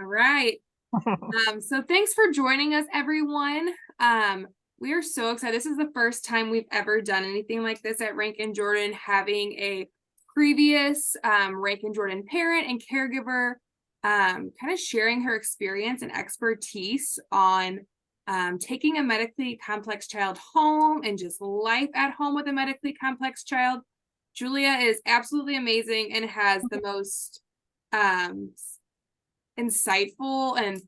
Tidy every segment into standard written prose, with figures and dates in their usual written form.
right. So thanks for joining us, everyone. We are so excited. This is the first time we've ever done anything like this at Rankin Jordan, having a previous Rankin Jordan parent and caregiver kind of sharing her experience and expertise on taking a medically complex child home and just life at home with a medically complex child. Julia is absolutely amazing and has the most insightful and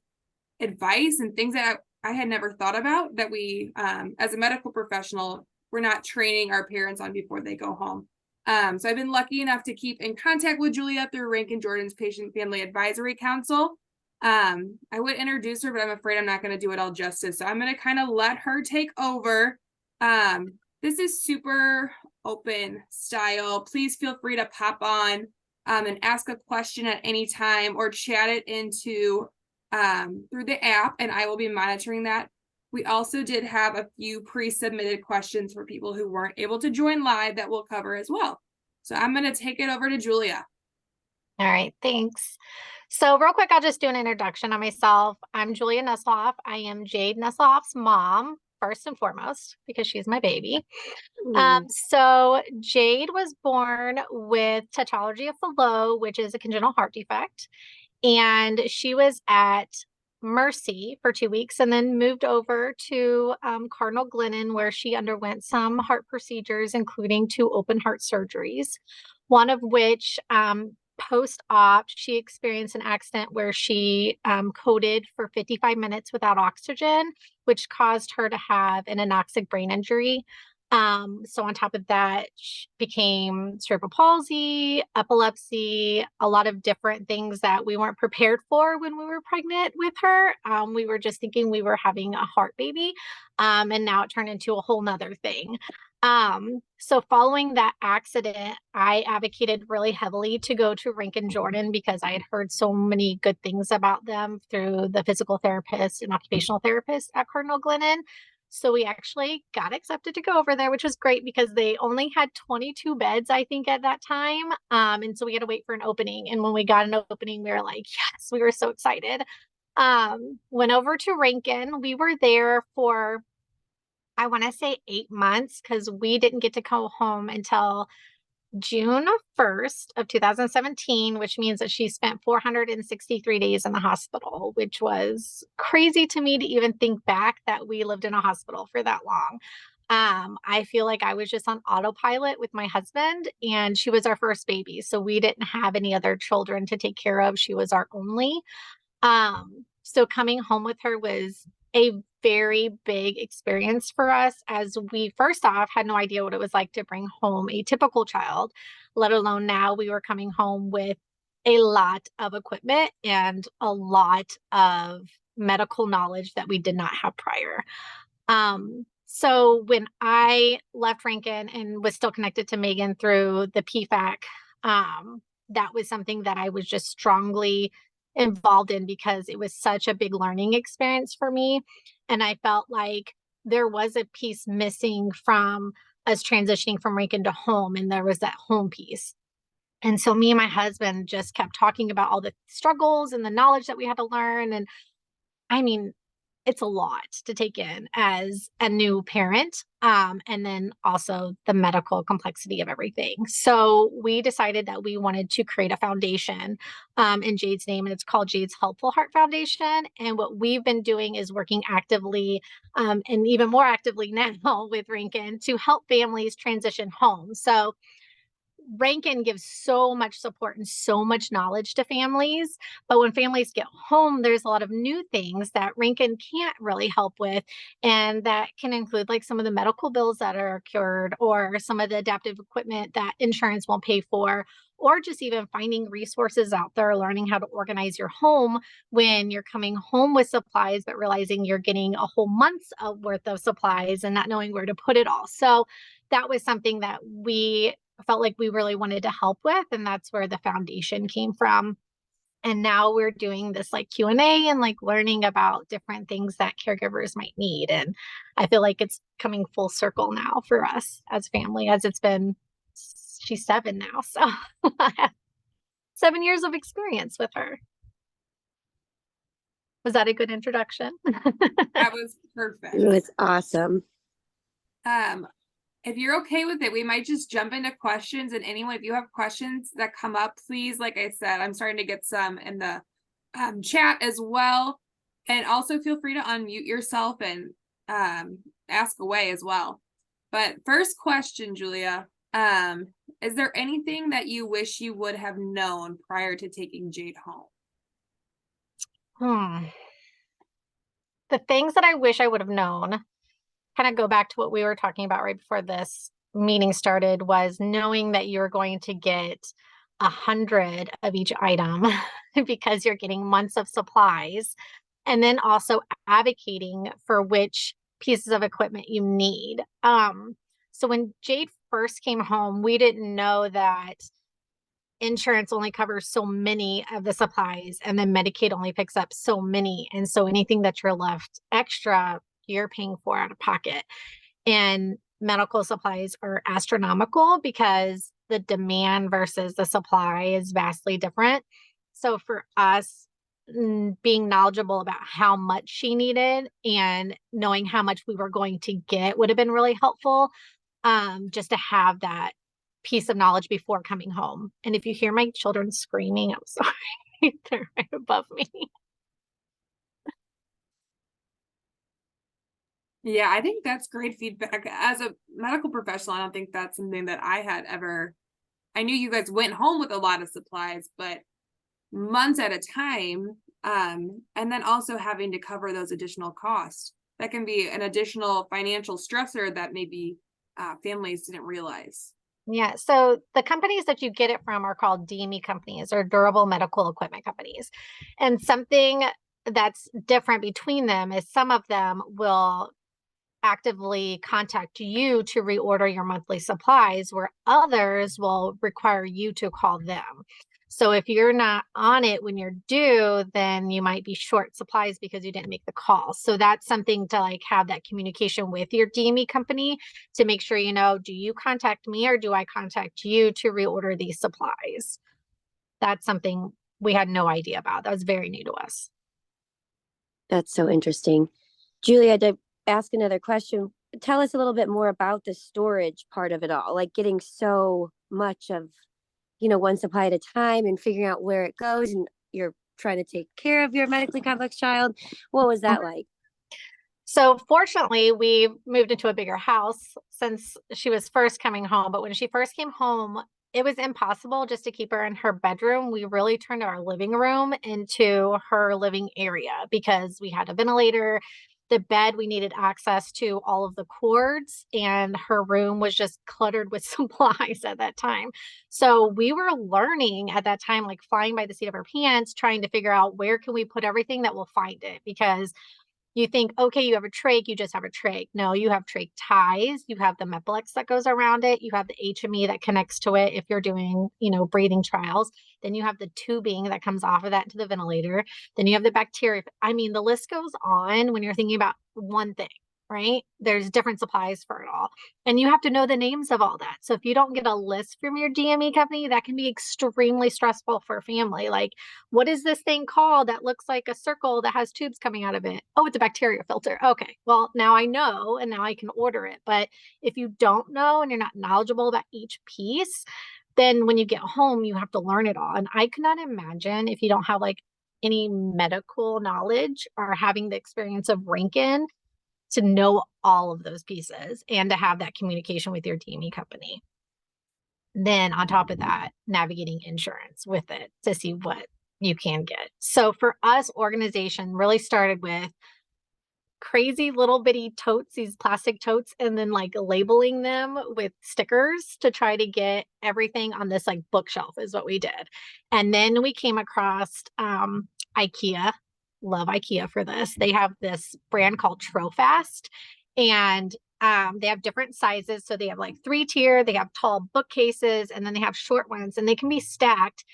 advice and things that I had never thought about that we, as a medical professional, we're not training our parents on before they go home. So I've been lucky enough to keep in contact with Julia through Rankin Jordan's Patient Family Advisory Council. I would introduce her, but I'm afraid I'm not going to do it all justice. So I'm going to kind of let her take over. This is super open style. Please feel free to pop on and ask a question at any time or chat it into through the app, and I will be monitoring that. We also did have a few pre-submitted questions for people who weren't able to join live that we'll cover as well. So I'm going to take it over to Julia. All right, thanks. So real quick, I'll just do an introduction on myself. I'm Julia Nesselhauf. I am Jade Nesselhauf's mom, first and foremost, because she's my baby. So Jade was born with tetralogy of Fallot, which is a congenital heart defect. And she was at Mercy for 2 weeks and then moved over to Cardinal Glennon, where she underwent some heart procedures, including 2 open heart surgeries, one of which post-op, she experienced an accident where she coded for 55 minutes without oxygen, which caused her to have an anoxic brain injury. So on top of that, she became cerebral palsy, epilepsy, a lot of different things that we weren't prepared for when we were pregnant with her. We were just thinking we were having a heart baby. And now it turned into a whole nother thing. So following that accident, I advocated really heavily to go to Rankin Jordan because I had heard so many good things about them through the physical therapist and occupational therapist at Cardinal Glennon. So we actually got accepted to go over there, which was great because they only had 22 beds, I think, at that time. And so we had to wait for an opening. And when we got an opening, we were like, yes, we were so excited. Went over to Rankin. We were there for, I want to say 8 months because we didn't get to go home until June 1st of 2017, which means that she spent 463 days in the hospital, which was crazy to me to even think back that we lived in a hospital for that long. I feel like I was just on autopilot with my husband, and she was our first baby. So we didn't have any other children to take care of. She was our only. So coming home with her was a very big experience for us, as we first off had no idea what it was like to bring home a typical child, let alone now we were coming home with a lot of equipment and a lot of medical knowledge that we did not have prior. So when I left Rankin and was still connected to Megan through the PFAC, that was something that I was just strongly involved in because it was such a big learning experience for me. And I felt like there was a piece missing from us transitioning from Rankin to home, and there was that home piece. And so me and my husband just kept talking about all the struggles and the knowledge that we had to learn. And I mean, it's a lot to take in as a new parent, and then also the medical complexity of everything. So we decided that we wanted to create a foundation in Jade's name, and it's called Jade's Helpful Heart Foundation. And what we've been doing is working actively, and even more actively now with Rankin, to help families transition home. So Rankin gives so much support and so much knowledge to families, but when families get home, there's a lot of new things that Rankin can't really help with, and that can include like some of the medical bills that are cured, or some of the adaptive equipment that insurance won't pay for, or just even finding resources out there, learning how to organize your home when you're coming home with supplies, but realizing you're getting a whole month's worth of supplies and not knowing where to put it all. So that was something that we felt like we really wanted to help with, and that's where the foundation came from. And now we're doing this like Q&A and like learning about different things that caregivers might need. And I feel like it's coming full circle now for us as family, as it's been, she's 7 now, so I have 7 years of experience with her. Was that a good introduction? That was It perfect. was awesome. If you're okay with it, we might just jump into questions, and anyone, if you have questions that come up, please, like I said, I'm starting to get some in the chat as well. And also feel free to unmute yourself and ask away as well. But first question, Julia, is there anything that you wish you would have known prior to taking Jade home? The things that I wish I would have known kind of go back to what we were talking about right before this meeting started, was knowing that you're going to get 100 of each item because you're getting months of supplies, and then also advocating for which pieces of equipment you need. So when Jade first came home, we didn't know that insurance only covers so many of the supplies, and then Medicaid only picks up so many. And so anything that you're left extra, you're paying for out of pocket. And medical supplies are astronomical because the demand versus the supply is vastly different. So for us, being knowledgeable about how much she needed and knowing how much we were going to get would have been really helpful, just to have that piece of knowledge before coming home. And if you hear my children screaming, I'm sorry, they're right above me. Yeah, I think that's great feedback. As a medical professional, I don't think that's something that I had ever. I knew you guys went home with a lot of supplies, but months at a time, and then also having to cover those additional costs. That can be an additional financial stressor that maybe families didn't realize. Yeah, so the companies that you get it from are called DME companies, or durable medical equipment companies. And something that's different between them is some of them will actively contact you to reorder your monthly supplies, where others will require you to call them. So if you're not on it when you're due, then you might be short supplies because you didn't make the call. So that's something to like have that communication with your DME company to make sure, you know, do you contact me or do I contact you to reorder these supplies? That's something we had no idea about. That was very new to us. That's so interesting. Julia, to ask another question, tell us a little bit more about the storage part of it all, like getting so much of, one supply at a time and figuring out where it goes, and you're trying to take care of your medically complex child. What was that like? So fortunately, we moved into a bigger house since she was first coming home. But when she first came home, it was impossible just to keep her in her bedroom. We really turned our living room into her living area because we had a ventilator. The bed, we needed access to all of the cords, and her room was just cluttered with supplies at that time. So we were learning at that time, like flying by the seat of our pants, trying to figure out where can we put everything that will find it, because you think, okay, you have a trach, you just have a trach. No, you have trach ties, you have the Meplex that goes around it, you have the HME that connects to it if you're doing, breathing trials. Then you have the tubing that comes off of that into the ventilator. Then you have the bacteria. I mean, the list goes on when you're thinking about one thing, right? There's different supplies for it all. And you have to know the names of all that. So if you don't get a list from your DME company, that can be extremely stressful for a family. Like, what is this thing called that looks like a circle that has tubes coming out of it? Oh, it's a bacteria filter. Okay, well, now I know, and now I can order it. But if you don't know and you're not knowledgeable about each piece, then when you get home, you have to learn it all. And I could not imagine, if you don't have like any medical knowledge or having the experience of Rankin, to know all of those pieces and to have that communication with your DME company. Then on top of that, navigating insurance with it to see what you can get. So for us, organization really started with crazy little bitty totes, these plastic totes, and then like labeling them with stickers to try to get everything on this like bookshelf is what we did. And then we came across IKEA. Love IKEA for this. They have this brand called Trofast, and they have different sizes. So they have like 3-tier, they have tall bookcases, and then they have short ones, and they can be stacked.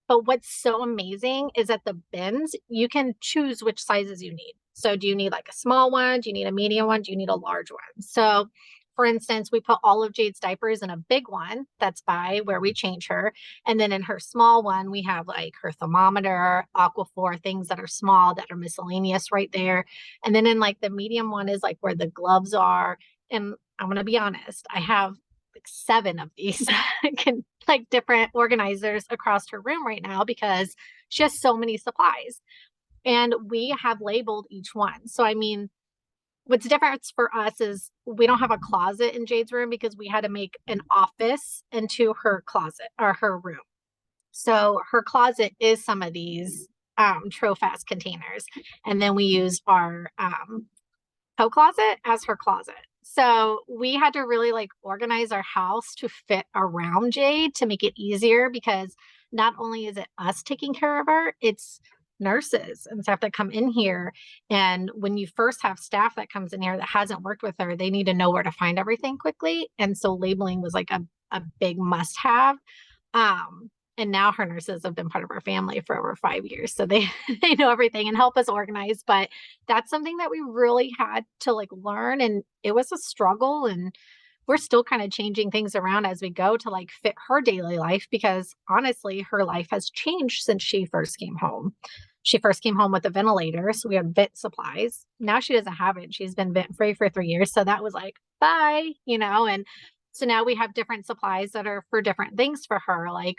But what's so amazing is that the bins, you can choose which sizes you need. So do you need like a small one? Do you need a medium one? Do you need a large one? So for instance, we put all of Jade's diapers in a big one that's by where we change her. And then in her small one, we have like her thermometer, Aquaphor, things that are small that are miscellaneous right there. And then in like the medium one is like where the gloves are. And I'm going to be honest, I have like 7 of these can like different organizers across her room right now because she has so many supplies. And we have labeled each one. So, I mean, what's different for us is we don't have a closet in Jade's room because we had to make an office into her closet or her room. So her closet is some of these Trofast containers. And then we use our co-closet as her closet. So we had to really like organize our house to fit around Jade to make it easier because not only is it us taking care of her, it's nurses and stuff that come in here. And when you first have staff that comes in here that hasn't worked with her, they need to know where to find everything quickly. And so labeling was like a big must have. And now her nurses have been part of our family for over 5 years. So they know everything and help us organize. But that's something that we really had to like learn. And it was a struggle. And we're still kind of changing things around as we go to like fit her daily life because honestly, her life has changed since she first came home. She first came home with a ventilator. So we had vent supplies. Now she doesn't have it. She's been vent free for 3 years. So that was like, bye, and so now we have different supplies that are for different things for her, like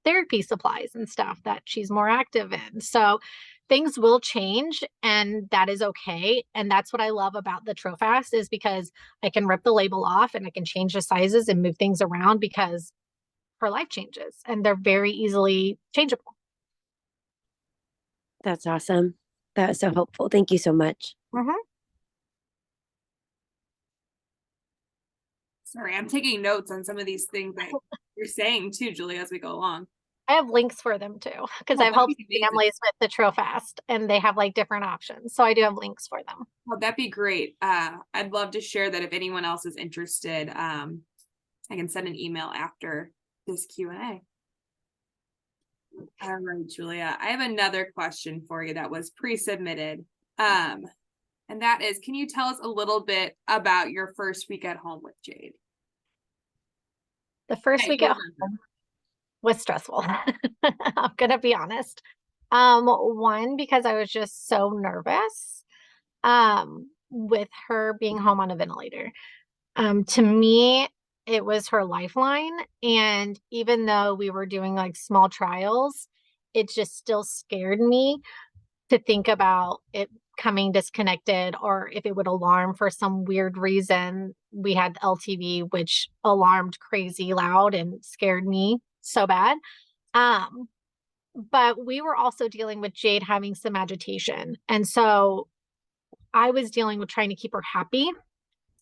therapy supplies and stuff that she's more active in. So things will change and that is okay. And that's what I love about the Trofast is because I can rip the label off and I can change the sizes and move things around because her life changes and they're very easily changeable. That's awesome. That was so helpful. Thank you so much. Mm-hmm. Sorry, I'm taking notes on some of these things that you're saying too, Julia, as we go along. I have links for them too, because I've helped families with the Trofast and they have like different options. So I do have links for them. Well, that'd be great. I'd love to share that if anyone else is interested. I can send an email after this Q&A. All right, Julia, I have another question for you that was pre-submitted. And that is, can you tell us a little bit about your first week at home with Jade? The first week at home was stressful. I'm going to be honest. One, because I was just so nervous with her being home on a ventilator. To me, it was her lifeline. And even though we were doing like small trials, it just still scared me to think about it coming disconnected or if it would alarm for some weird reason. We had LTV, which alarmed crazy loud and scared me so bad. But we were also dealing with Jade having some agitation. And so I was dealing with trying to keep her happy.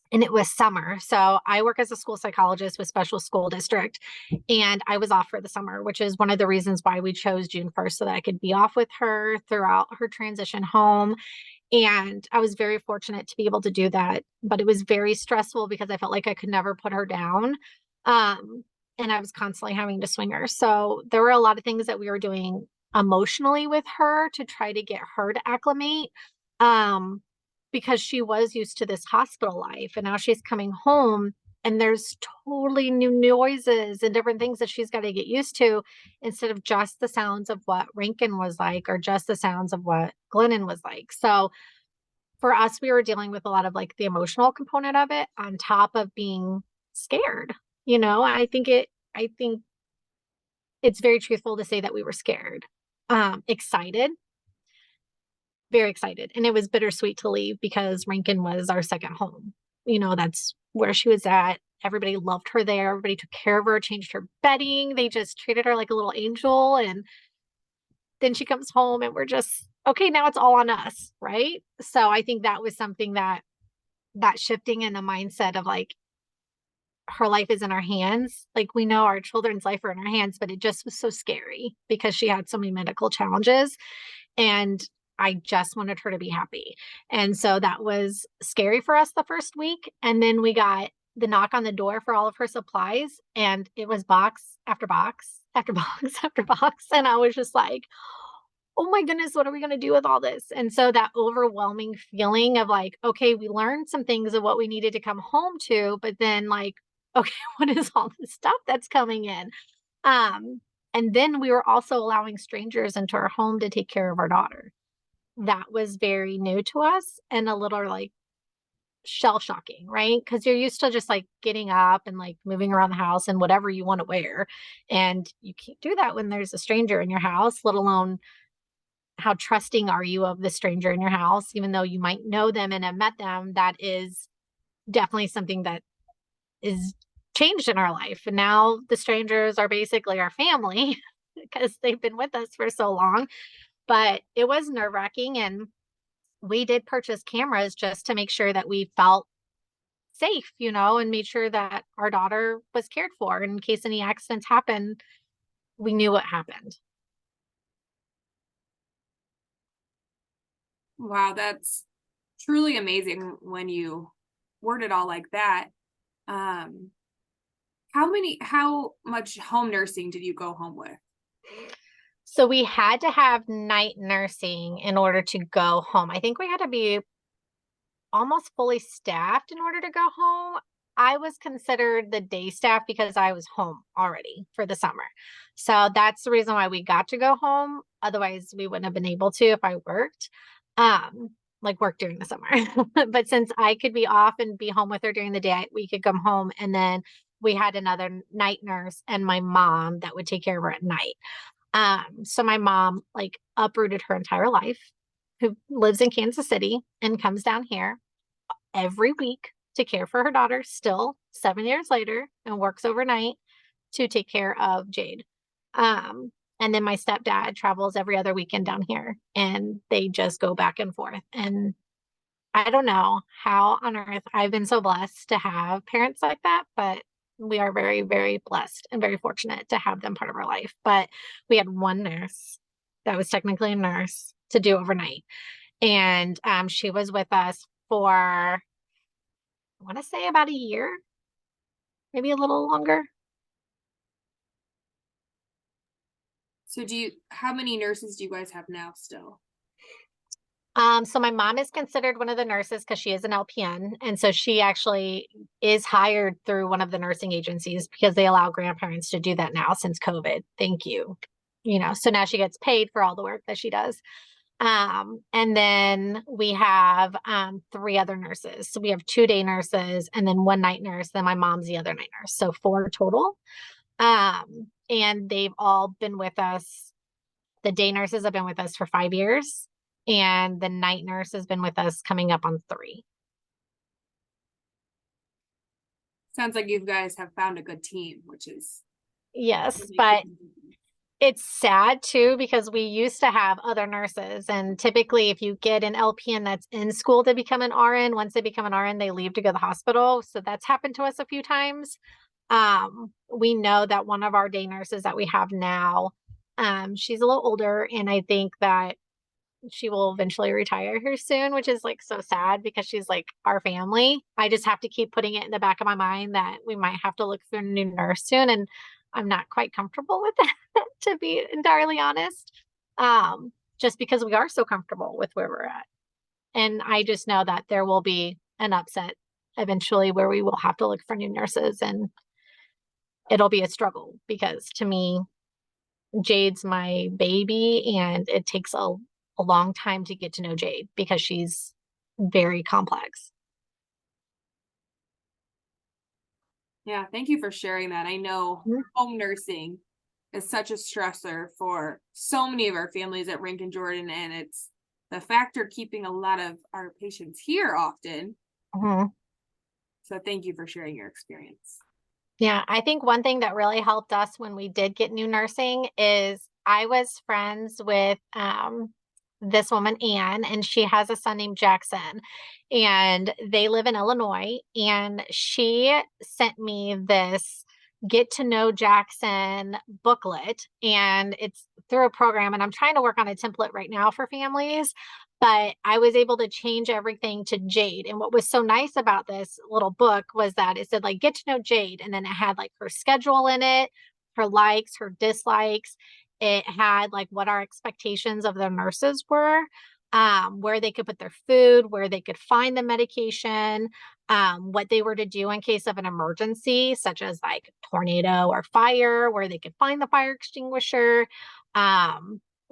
And it was summer. So I work as a school psychologist with special school district. And I was off for the summer, which is one of the reasons why we chose June 1st so that I could be off with her throughout her transition home. And I was very fortunate to be able to do that. But it was very stressful because I felt like I could never put her down. And I was constantly having to swing her. So there were a lot of things that we were doing emotionally with her to try to get her to acclimate. Because she was used to this hospital life and now she's coming home and there's totally new noises and different things that she's got to get used to instead of just the sounds of what Rankin was like or just the sounds of what Glennon was like. So for us, we were dealing with a lot of like the emotional component of it on top of being scared. I think it's very truthful to say that we were scared, excited, very excited. And it was bittersweet to leave because Rankin was our second home. That's where she was at. Everybody loved her there. Everybody took care of her, changed her bedding. They just treated her like a little angel. And then she comes home and we're just, okay, now it's all on us. Right. So I think that was something that shifting in a mindset of like, her life is in our hands. Like we know our children's life are in our hands, but it just was so scary because she had so many medical challenges. And I just wanted her to be happy. And so that was scary for us the first week. And then we got the knock on the door for all of her supplies. And it was box after box after box after box. And I was just like, oh my goodness, what are we going to do with all this? And so that overwhelming feeling of like, okay, we learned some things of what we needed to come home to, but then like, okay, what is all this stuff that's coming in? Um, and then we were also allowing strangers into our home to take care of our daughter. That was very new to us and a little like shell shocking, right? Because you're used to just like getting up and like moving around the house and whatever you want to wear. And you can't do that when there's a stranger in your house, let alone how trusting are you of the stranger in your house, even though you might know them and have met them. That is definitely something that is changed in our life. And now the strangers are basically our family because they've been with us for so long. But it was nerve wracking. And we did purchase cameras just to make sure that we felt safe, and made sure that our daughter was cared for. In case any accidents happened, we knew what happened. Wow, that's truly amazing when you word it all like that. Um, how much home nursing did you go home with? So we had to have night nursing in order to go home. I think we had to be almost fully staffed in order to go home. I was considered the day staff because I was home already for the summer. So that's the reason why we got to go home. Otherwise, we wouldn't have been able to if I worked, like work during the summer. But since I could be off and be home with her during the day, we could come home. And then we had another night nurse and my mom that would take care of her at night. So my mom like uprooted her entire life, who lives in Kansas City and comes down here every week to care for her daughter still 7 years later and works overnight to take care of Jade. And then my stepdad travels every other weekend down here and they just go back and forth. And I don't know how on earth I've been so blessed to have parents like that, but we are very, very blessed and very fortunate to have them part of our life. But we had one nurse that was technically a nurse to do overnight. And she was with us for, I want to say about a year, maybe a little longer. So how many nurses do you guys have now still? So my mom is considered one of the nurses because she is an LPN. And so she actually is hired through one of the nursing agencies because they allow grandparents to do that now since COVID. Thank you. So now she gets paid for all the work that she does. And then we have 3 other nurses. So we have 2 day nurses and then 1 night nurse. Then my mom's the other night nurse. So 4 total. And they've all been with us. The day nurses have been with us for 5 years. And the night nurse has been with us coming up on 3. Sounds like you guys have found a good team, which is yes, but it's sad too because we used to have other nurses, and typically if you get an LPN that's in school to become an RN, once they become an RN, they leave to go to the hospital. So that's happened to us a few times. We know that one of our day nurses that we have now, she's a little older, and I think that she will eventually retire here soon, which is like so sad because she's like our family. I just have to keep putting it in the back of my mind that we might have to look for a new nurse soon. And I'm not quite comfortable with that, to be entirely honest. Just because we are so comfortable with where we're at. And I just know that there will be an upset eventually where we will have to look for new nurses, and it'll be a struggle because to me, Jade's my baby and it takes a long time to get to know Jade because she's very complex. Yeah, thank you for sharing that. I know home nursing is such a stressor for so many of our families at Rankin Jordan, and it's the factor keeping a lot of our patients here often. So thank you for sharing your experience. Yeah, I think one thing that really helped us when we did get new nursing is I was friends with this woman, Anne, and she has a son named Jackson, and they live in Illinois. And she sent me this Get to Know Jackson booklet, and it's through a program. And I'm trying to work on a template right now for families, but I was able to change everything to Jade. And what was so nice about this little book was that it said like Get to Know Jade, and then it had like her schedule in it, her likes, her dislikes. It had like what our expectations of the nurses were, where they could put their food, where they could find the medication, what they were to do in case of an emergency, such as like tornado or fire, where they could find the fire extinguisher.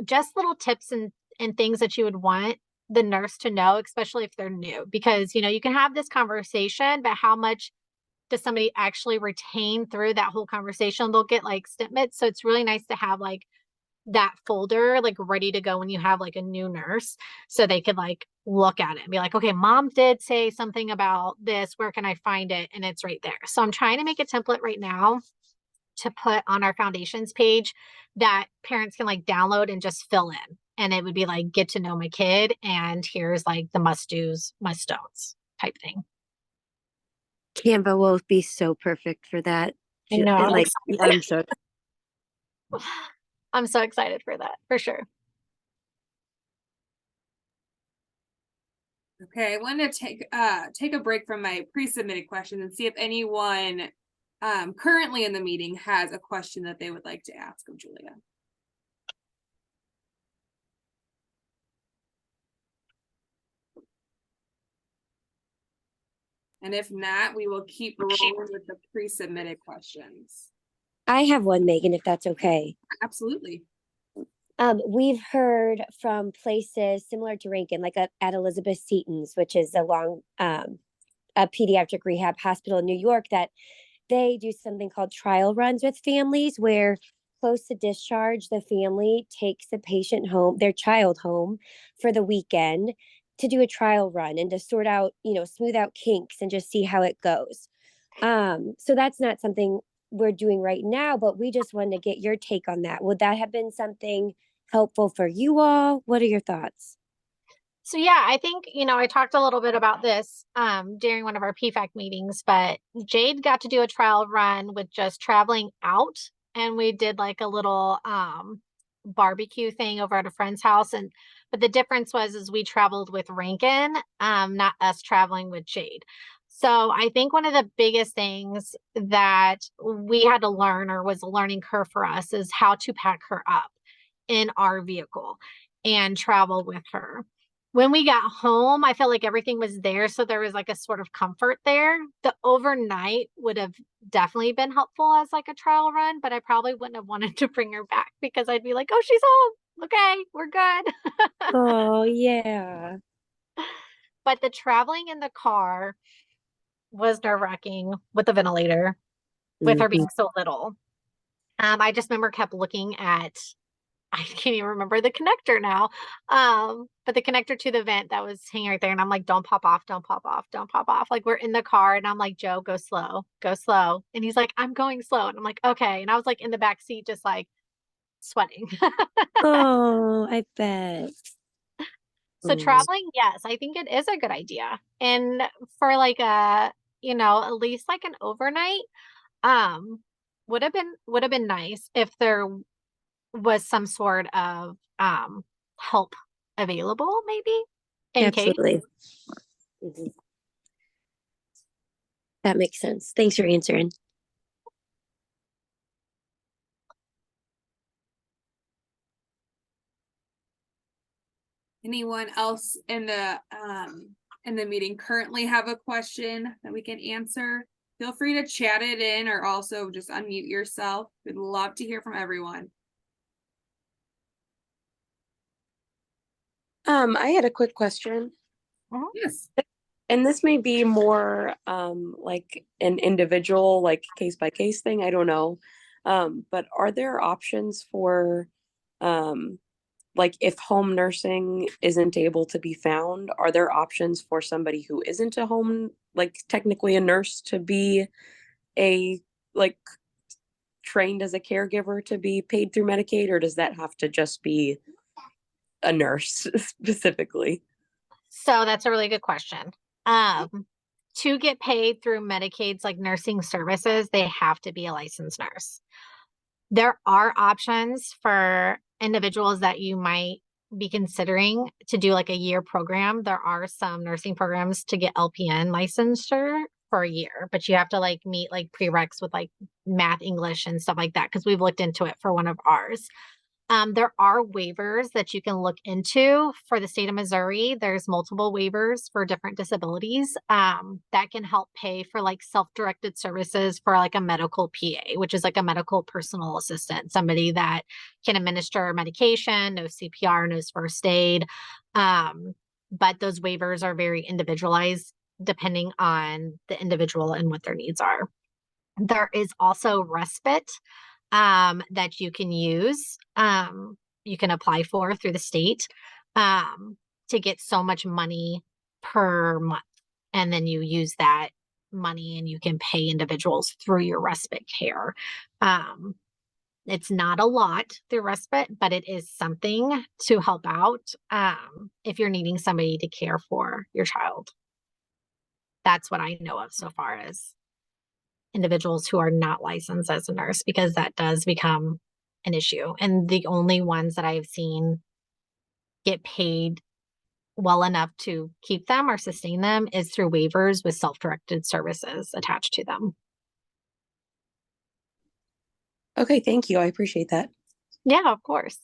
Just little tips and things that you would want the nurse to know, especially if they're new, because you can have this conversation, but how much does somebody actually retain through that whole conversation? They'll get like snippets. So it's really nice to have like that folder like ready to go when you have like a new nurse, so they could like look at it and be like, okay, mom did say something about this, where can I find it? And it's right there. So I'm trying to make a template right now to put on our foundations page that parents can like download and just fill in, and it would be like, get to know my kid, and here's like the must do's, must don'ts type thing. Canva will be so perfect for that. I know, I'm Like, I'm so I'm so excited for that, for sure. Okay, I want to take a break from my pre-submitted questions and see if anyone currently in the meeting has a question that they would like to ask of Julia. And if not, we will keep rolling with the pre-submitted questions. I have one, Megan, if that's okay. Absolutely. We've heard from places similar to Rankin, like at Elizabeth Seton's, which is a pediatric rehab hospital in New York, that they do something called trial runs with families, where close to discharge, the family takes the patient home, their child home, for the weekend to do a trial run and to sort out, smooth out kinks and just see how it goes. So that's not something we're doing right now, but we just wanted to get your take on that. Would that have been something helpful for you all? What are your thoughts? So yeah, I think, I talked a little bit about this during one of our PFAC meetings, but Jade got to do a trial run with just traveling out, and we did like a little barbecue thing over at a friend's house. But the difference is we traveled with Rankin, not us traveling with Jade. So I think one of the biggest things that we had to learn, or was a learning curve for us, is how to pack her up in our vehicle and travel with her. When we got home, I felt like everything was there. So there was like a sort of comfort there. The overnight would have definitely been helpful as like a trial run, but I probably wouldn't have wanted to bring her back, because I'd be like, oh, she's home. Okay, we're good. Oh, yeah. But the traveling in the car was nerve-wracking with the ventilator, with her being so little. I just remember kept looking at, I can't even remember the connector now. But the connector to the vent that was hanging right there. And I'm like, don't pop off, don't pop off, don't pop off. Like, we're in the car and I'm like, Joe, go slow, go slow. And he's like, I'm going slow. And I'm like, okay. And I was like in the back seat, just like sweating. Oh, I bet. So traveling, yes, I think it is a good idea. And for like at least like an overnight, would have been nice if there was some sort of help available, maybe, in case. Absolutely. Mhm. That makes sense. Thanks for answering. Anyone else in the meeting currently have a question that we can answer? Feel free to chat it in, or also just unmute yourself. We'd love to hear from everyone. I had a quick question, Yes. and this may be more like an individual, like case by case thing. I don't know. But are there options for like if home nursing isn't able to be found, are there options for somebody who isn't a home, like technically a nurse, to be a like trained as a caregiver to be paid through Medicaid, or does that have to just be a nurse specifically? So that's a really good question. To get paid through Medicaid's like nursing services, they have to be a licensed nurse. There are options for individuals that you might be considering to do like a year program. There are some nursing programs to get LPN licensure for a year, but you have to like meet like prereqs with like math, English, and stuff like that, because we've looked into it for one of ours. There are waivers that you can look into for the state of Missouri. There's multiple waivers for different disabilities that can help pay for like self-directed services for like a medical PA, which is like a medical personal assistant, somebody that can administer medication, knows CPR, knows first aid. But those waivers are very individualized depending on the individual and what their needs are. There is also respite that you can use, you can apply for through the state to get so much money per month. And then you use that money and you can pay individuals through your respite care. It's not a lot through respite, but it is something to help out if you're needing somebody to care for your child. That's what I know of so far as individuals who are not licensed as a nurse, because that does become an issue. And the only ones that I've seen get paid well enough to keep them or sustain them is through waivers with self-directed services attached to them. Okay, thank you. I appreciate that. Yeah, of course.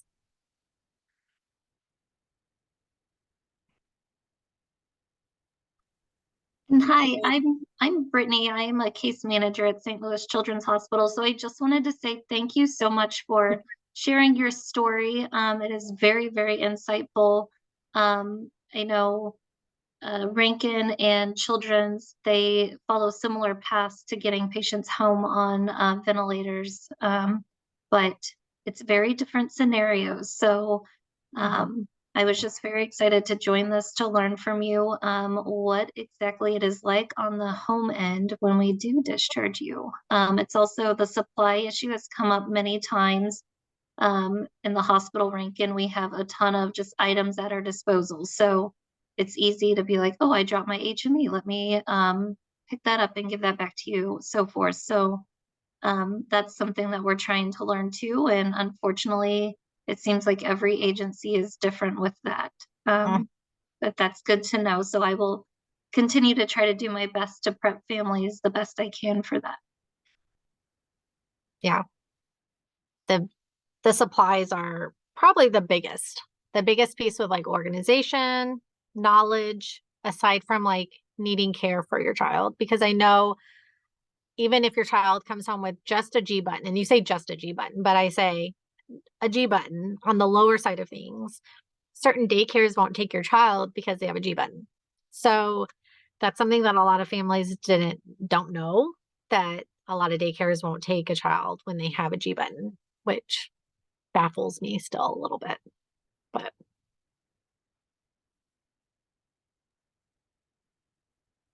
And hi, I'm Brittany. I am a case manager at St. Louis Children's Hospital. So I just wanted to say thank you so much for sharing your story. It is very, very insightful. I know Rankin and Children's, they follow similar paths to getting patients home on ventilators, but it's very different scenarios. So I was just very excited to join this to learn from you what exactly it is like on the home end when we do discharge you. It's also the supply issue has come up many times. In the hospital Rankin, we have a ton of just items at our disposal. So it's easy to be like, oh, I dropped my HME. Let me pick that up and give that back to you, so forth. So that's something that we're trying to learn too. And unfortunately, it seems like every agency is different with that. But that's good to know. So I will continue to try to do my best to prep families the best I can for that. Yeah. The supplies are probably the biggest piece with like organization, knowledge, aside from like needing care for your child. Because I know even if your child comes home with just a G button, and you say just a G button, but I say a G button on the lower side of things, certain daycares won't take your child because they have a G button. So that's something that a lot of families don't know, that a lot of daycares won't take a child when they have a G button, which baffles me still a little bit. But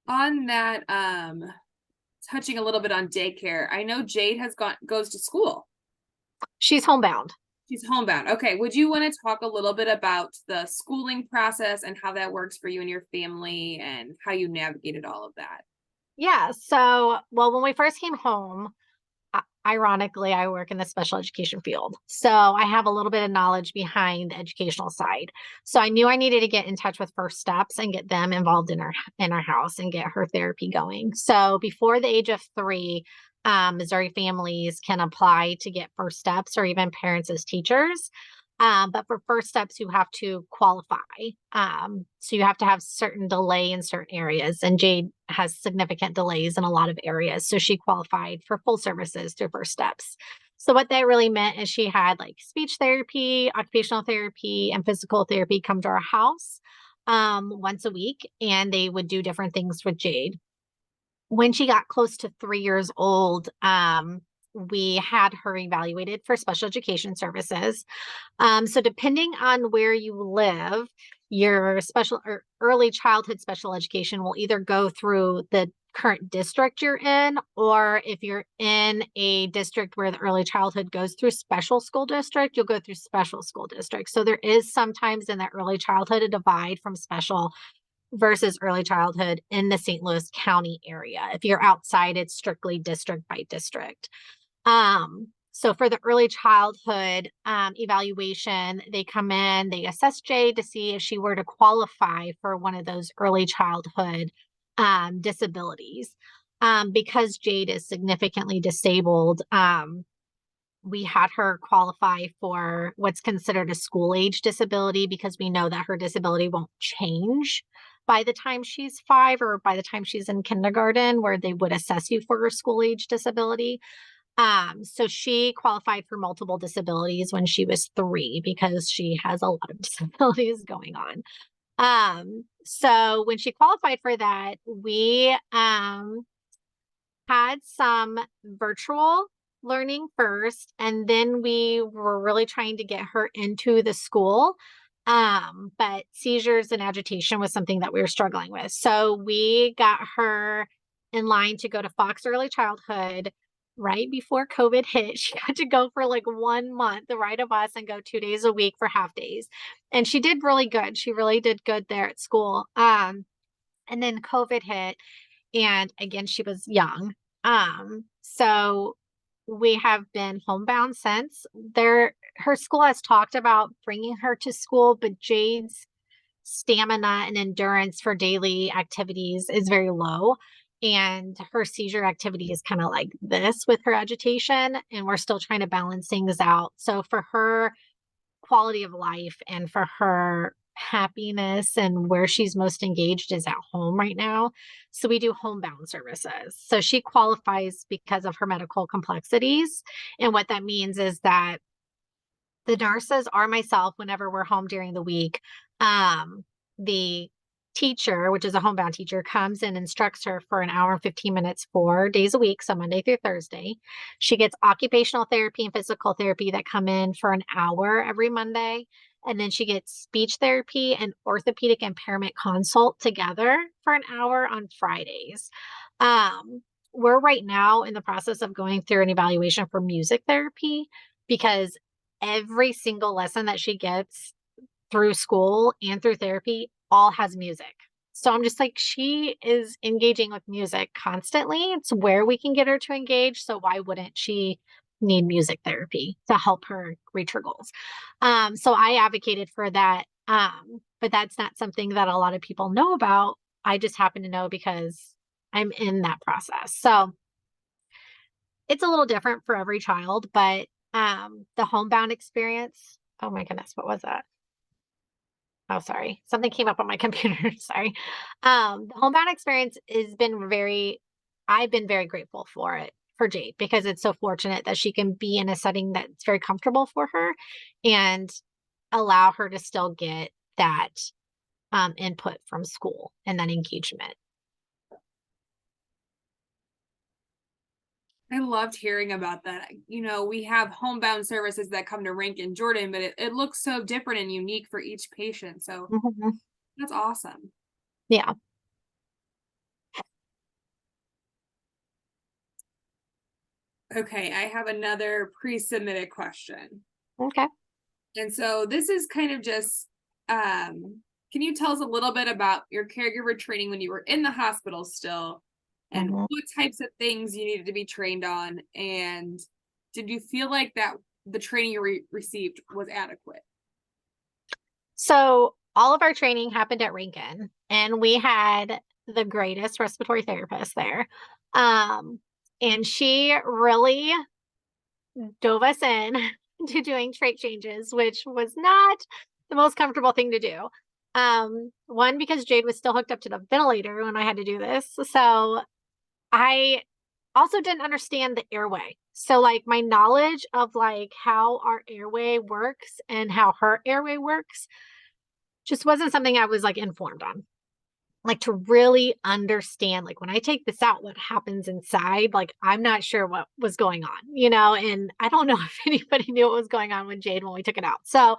on that, touching a little bit on daycare, I know Jade goes to school. she's homebound. She's homebound. Okay. Would you want to talk a little bit about the schooling process and how that works for you and your family and how you navigated all of that? Yeah. So, well, when we first came home, ironically, I work in the special education field. So I have a little bit of knowledge behind the educational side. So I knew I needed to get in touch with First Steps and get them involved in our house and get her therapy going. So before the age of 3, Missouri families can apply to get First Steps, or even parents as teachers. But for First Steps, you have to qualify. So you have to have certain delay in certain areas. And Jade has significant delays in a lot of areas. So she qualified for full services through First Steps. So what that really meant is she had like speech therapy, occupational therapy, and physical therapy come to our house once a week. And they would do different things with Jade. When she got close to 3 years old, we had her evaluated for special education services. So depending on where you live, your special or early childhood special education will either go through the current district you're in, or if you're in a district where the early childhood goes through special school district, you'll go through special school district. So there is sometimes in that early childhood a divide from special versus early childhood in the St. Louis County area. If you're outside, it's strictly district by district. So for the early childhood evaluation, they come in, they assess Jade to see if she were to qualify for one of those early childhood disabilities. Because Jade is significantly disabled, we had her qualify for what's considered a school age disability because we know that her disability won't change by the time she's 5 or by the time she's in kindergarten, where they would assess you for her school age disability. So she qualified for multiple disabilities when she was 3 because she has a lot of disabilities going on. So when she qualified for that, we had some virtual learning first, and then we were really trying to get her into the school. But seizures and agitation was something that we were struggling with. So we got her in line to go to Fox Early Childhood right before COVID hit. She got to go for like 1 month, the ride of us, and go 2 days a week for half days. And she did really good. She really did good there at school. And then COVID hit, and again, she was young. So we have been homebound since. Her school has talked about bringing her to school, but Jade's stamina and endurance for daily activities is very low. And her seizure activity is kind of like this with her agitation, and we're still trying to balance things out. So for her quality of life and for her happiness and where she's most engaged is at home right now. So we do homebound services. So she qualifies because of her medical complexities. And what that means is that the nurses or myself, whenever we're home during the week, the teacher, which is a homebound teacher, comes and instructs her for an hour and 15 minutes, 4 days a week, so Monday through Thursday. She gets occupational therapy and physical therapy that come in for an hour every Monday. And then she gets speech therapy and orthopedic impairment consult together for an hour on Fridays. We're right now in the process of going through an evaluation for music therapy because every single lesson that she gets through school and through therapy all has music. So I'm just like, she is engaging with music constantly. It's where we can get her to engage. So why wouldn't she need music therapy to help her reach her goals? So I advocated for that. But that's not something that a lot of people know about. I just happen to know because I'm in that process. So it's a little different for every child, but the homebound experience, oh my goodness, what was that? Oh, sorry. Something came up on my computer. Sorry. The homebound experience I've been very grateful for it for Jade because it's so fortunate that she can be in a setting that's very comfortable for her and allow her to still get that input from school and that engagement. I loved hearing about that. We have homebound services that come to Rankin, Jordan, but it looks so different and unique for each patient. So that's awesome. Yeah. Okay, I have another pre-submitted question. Okay. And so this is kind of just, can you tell us a little bit about your caregiver training when you were in the hospital still? And what types of things you needed to be trained on? And did you feel like that the training you received was adequate? So all of our training happened at Rankin, and we had the greatest respiratory therapist there. And she really dove us in to doing trait changes, which was not the most comfortable thing to do. One, because Jade was still hooked up to the ventilator when I had to do this. So I also didn't understand the airway. So like my knowledge of like how our airway works and how her airway works just wasn't something I was like informed on. Like to really understand, like when I take this out, what happens inside, like I'm not sure what was going on, and I don't know if anybody knew what was going on with Jade when we took it out. So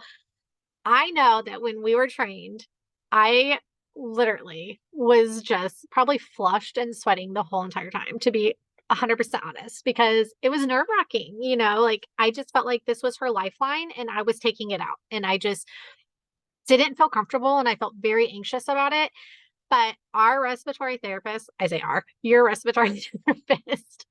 I know that when we were trained, I literally was just probably flushed and sweating the whole entire time, to be 100% honest, because it was nerve wracking, like I just felt like this was her lifeline and I was taking it out and I just didn't feel comfortable and I felt very anxious about it. But our respiratory therapist, your respiratory therapist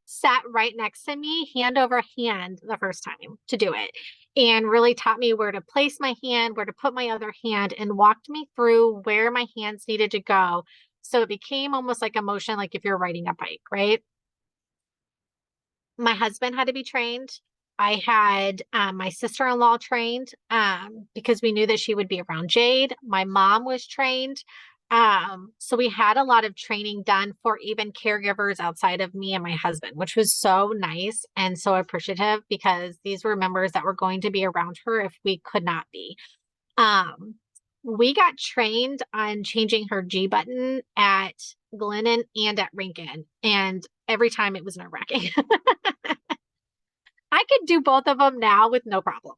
sat right next to me, hand over hand the first time to do it, and really taught me where to place my hand, where to put my other hand, and walked me through where my hands needed to go. So it became almost like a motion, like if you're riding a bike, right? My husband had to be trained I had my sister-in-law trained because we knew that she would be around Jade. My mom was trained. So we had a lot of training done for even caregivers outside of me and my husband, which was so nice and so appreciative because these were members that were going to be around her if we could not be. Um, we got trained on changing her G button at Glennon and at Rankin, and every time it was nerve-wracking. I could do both of them now with no problem.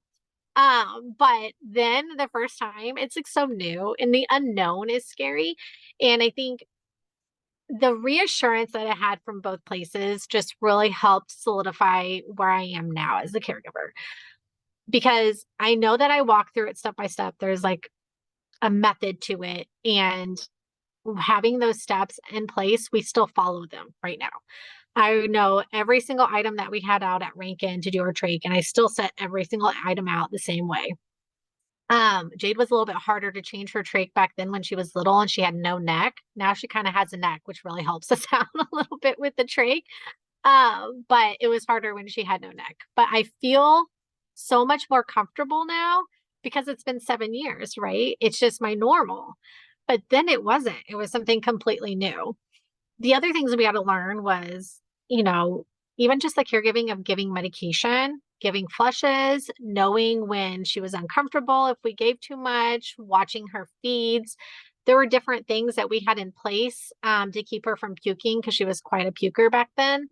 But then the first time, it's like so new and the unknown is scary. And I think the reassurance that I had from both places just really helped solidify where I am now as a caregiver. Because I know that I walk through it step by step. There's like a method to it. And having those steps in place, we still follow them right now. I know every single item that we had out at Rankin to do our trach, and I still set every single item out the same way. Jade was a little bit harder to change her trach back then when she was little and she had no neck. Now she kind of has a neck, which really helps us out a little bit with the trach. But it was harder when she had no neck. But I feel so much more comfortable now because it's been 7 years, right? It's just my normal. But then it wasn't. It was something completely new. The other things we had to learn was, even just the caregiving of giving medication, giving flushes, knowing when she was uncomfortable, if we gave too much, watching her feeds. There were different things that we had in place to keep her from puking because she was quite a puker back then.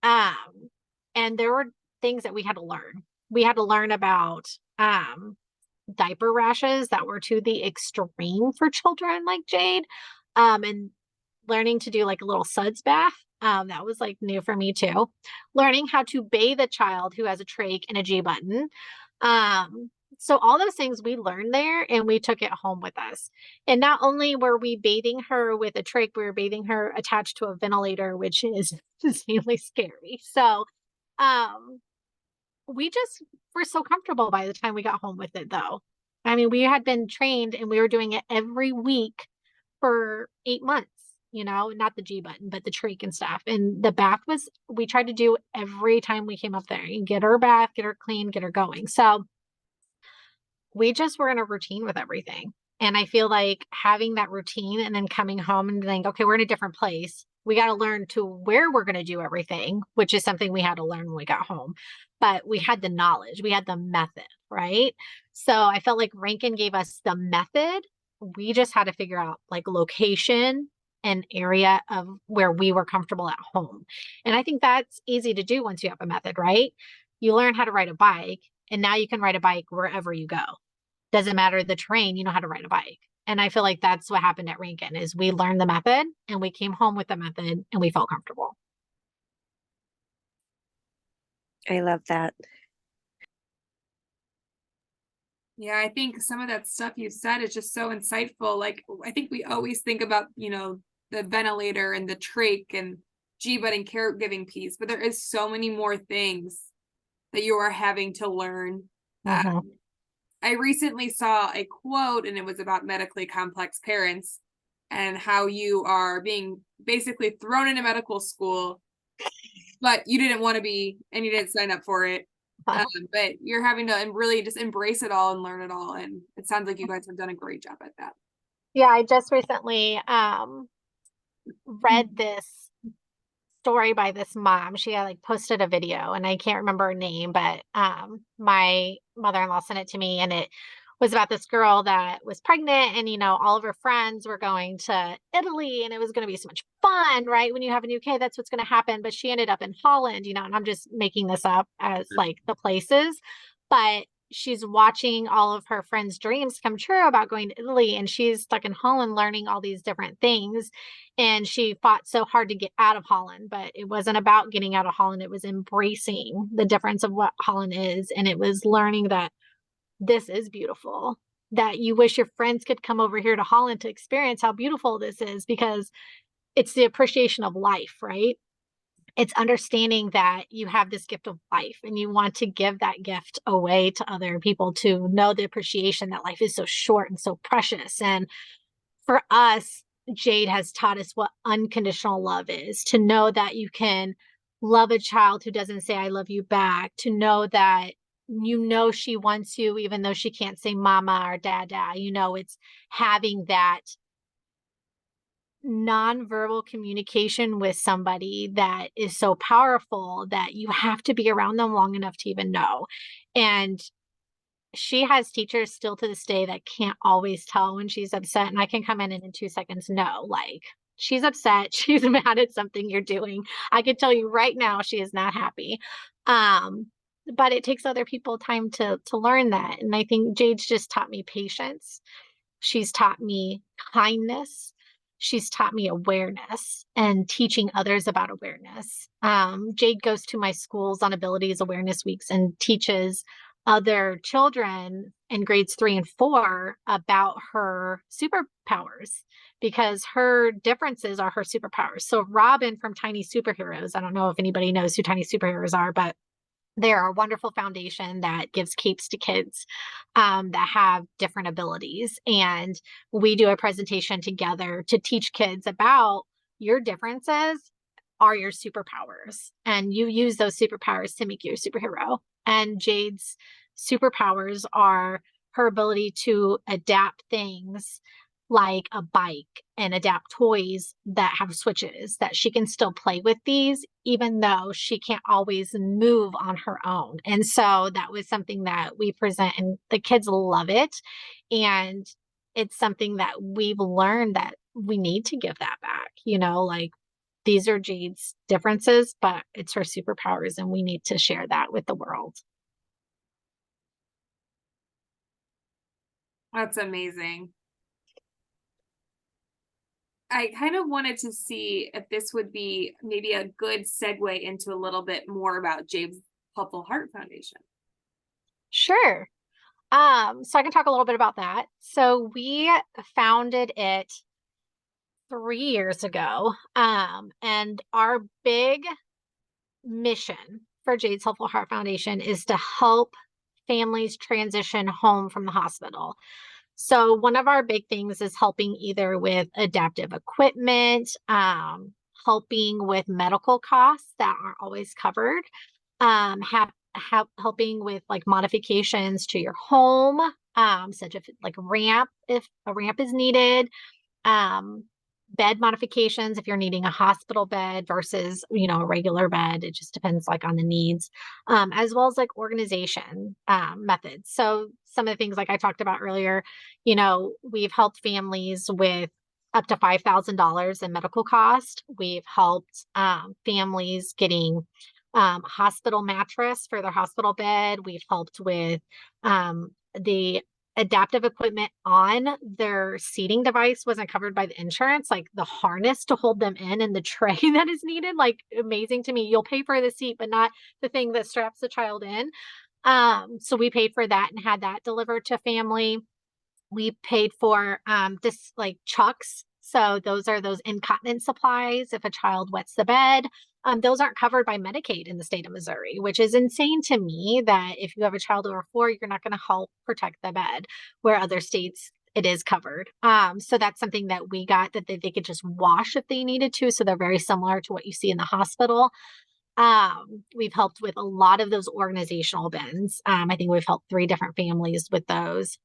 And there were things that we had to learn. We had to learn about diaper rashes that were to the extreme for children like Jade, and learning to do like a little suds bath. That was like new for me too. Learning how to bathe a child who has a trach and a G button. So all those things we learned there and we took it home with us. And not only were we bathing her with a trach, we were bathing her attached to a ventilator, which is insanely scary. So we just were so comfortable by the time we got home with it though. I mean, we had been trained and we were doing it every week for 8 months. Not the G button, but the trach and stuff. And the bath we tried to do every time we came up there and get her bath, get her clean, get her going. So we just were in a routine with everything. And I feel like having that routine and then coming home and think, okay, we're in a different place. We got to learn to where we're going to do everything, which is something we had to learn when we got home. But we had the knowledge, we had the method, right? So I felt like Rankin gave us the method. We just had to figure out like location, an area of where we were comfortable at home. And I think that's easy to do once you have a method, right? You learn how to ride a bike and now you can ride a bike wherever you go. Doesn't matter the terrain, you know how to ride a bike. And I feel like that's what happened at Rankin is we learned the method and we came home with the method and we felt comfortable. I love that. Yeah, I think some of that stuff you said is just so insightful. Like, I think we always think about, the ventilator and the trach and G-button caregiving piece, but there is so many more things that you are having to learn. I recently saw a quote and it was about medically complex parents and how you are being basically thrown into medical school, but you didn't want to be and you didn't sign up for it. But you're having to really just embrace it all and learn it all. And it sounds like you guys have done a great job at that. Yeah, I just recently read this story by this mom. She had like posted a video and I can't remember her name, but my mother-in-law sent it to me and it was about this girl that was pregnant and all of her friends were going to Italy and it was going to be so much fun, right? When you have a new kid, that's what's going to happen. But she ended up in Holland, and I'm just making this up as like the places, but she's watching all of her friends' dreams come true about going to Italy and she's stuck in Holland learning all these different things. And she fought so hard to get out of Holland, but it wasn't about getting out of Holland. It was embracing the difference of what Holland is. And it was learning that this is beautiful, that you wish your friends could come over here to Holland to experience how beautiful this is because it's the appreciation of life, right? It's understanding that you have this gift of life and you want to give that gift away to other people to know the appreciation that life is so short and so precious. And for us, Jade has taught us what unconditional love is, to know that you can love a child who doesn't say I love you back, to know that she wants you even though she can't say mama or dada. It's having that nonverbal communication with somebody that is so powerful that you have to be around them long enough to even know. And she has teachers still to this day that can't always tell when she's upset, and I can come in 2 seconds know, like, she's upset, she's mad at something you're doing. I could tell you right now she is not happy. But it takes other people time to learn that. And I think Jade's just taught me patience. She's taught me kindness. She's taught me awareness and teaching others about awareness. Jade goes to my schools on abilities awareness weeks and teaches other children in grades 3 and 4 about her superpowers, because her differences are her superpowers. So Robin from Tiny Superheroes, I don't know if anybody knows who Tiny Superheroes are, but they're a wonderful foundation that gives capes to kids that have different abilities. And we do a presentation together to teach kids about your differences are your superpowers. And you use those superpowers to make you a superhero. And Jade's superpowers are her ability to adapt things like a bike and adapt toys that have switches, that she can still play with these, even though she can't always move on her own. And so that was something that we present, and the kids love it. And it's something that we've learned that we need to give that back, like, these are Jade's differences, but it's her superpowers, and we need to share that with the world. That's amazing. I kind of wanted to see if this would be maybe a good segue into a little bit more about Jade's Helpful Heart Foundation. Sure. So I can talk a little bit about that. So we founded it 3 years ago. And our big mission for Jade's Helpful Heart Foundation is to help families transition home from the hospital. So one of our big things is helping either with adaptive equipment, helping with medical costs that aren't always covered, helping with like modifications to your home, such as like ramp, if a ramp is needed, bed modifications if you're needing a hospital bed versus, a regular bed. It just depends like on the needs, as well as like organization methods. So some of the things like I talked about earlier, we've helped families with up to $5,000 in medical cost. We've helped families getting hospital mattress for their hospital bed. We've helped with the adaptive equipment on their seating device wasn't covered by the insurance, like the harness to hold them in and the tray that is needed. Like, amazing to me. You'll pay for the seat, but not the thing that straps the child in. So we paid for that and had that delivered to family. We paid for this like chucks. So those are those incontinence supplies if a child wets the bed. Those aren't covered by Medicaid in the state of Missouri, which is insane to me, that if you have a child over 4, you're not going to help protect the bed, where other states it is covered. So that's something that we got, that they could just wash if they needed to. So they're very similar to what you see in the hospital. We've helped with a lot of those organizational bins. I think we've helped 3 different families with those,